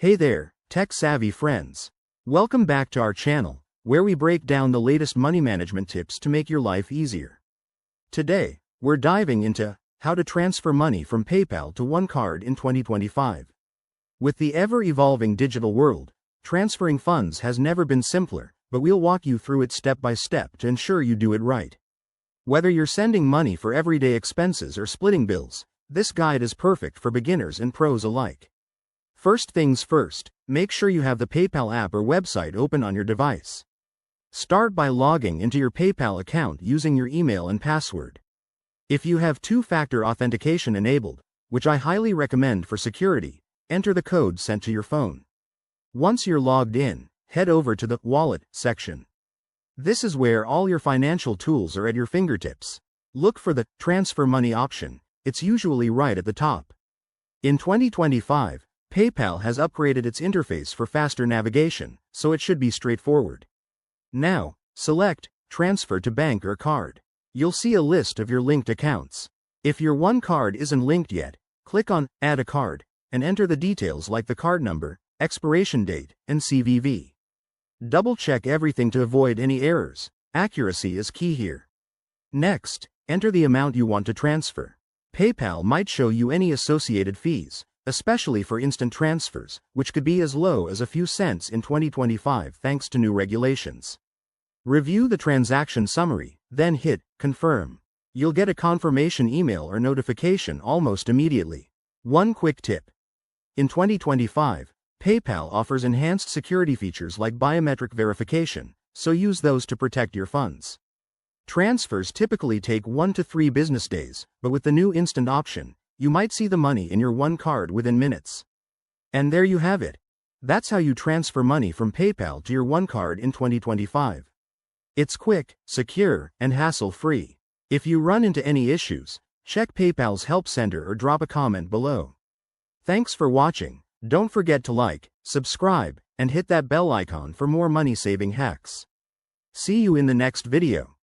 Hey there, tech-savvy friends. Welcome back to our channel, where we break down the latest money management tips to make your life easier. Today, we're diving into how to transfer money from PayPal to OneCard in 2025. With the ever-evolving digital world, transferring funds has never been simpler, but we'll walk you through it step by step to ensure you do it right. Whether you're sending money for everyday expenses or splitting bills, this guide is perfect for beginners and pros alike. First things first, make sure you have the PayPal app or website open on your device. Start by logging into your PayPal account using your email and password. If you have two-factor authentication enabled, which I highly recommend for security, enter the code sent to your phone. Once you're logged in, head over to the Wallet section. This is where all your financial tools are at your fingertips. Look for the Transfer Money option, it's usually right at the top. In 2025, PayPal has upgraded its interface for faster navigation, so it should be straightforward. Now, select Transfer to Bank or Card. You'll see a list of your linked accounts. If your OneCard isn't linked yet, click on Add a Card and enter the details like the card number, expiration date, and CVV. Double-check everything to avoid any errors. Accuracy is key here. Next, enter the amount you want to transfer. PayPal might show you any associated fees, especially for instant transfers, which could be as low as a few cents in 2025 thanks to new regulations. Review the transaction summary, then hit Confirm. You'll get a confirmation email or notification almost immediately. One quick tip. In 2025, PayPal offers enhanced security features like biometric verification, so use those to protect your funds. Transfers typically take 1 to 3 business days, but with the new instant option, you might see the money in your OneCard within minutes. And there you have it. That's how you transfer money from PayPal to your OneCard in 2025. It's quick, secure, and hassle-free. If you run into any issues, check PayPal's Help Center or drop a comment below. Thanks for watching. Don't forget to like, subscribe, and hit that bell icon for more money-saving hacks. See you in the next video.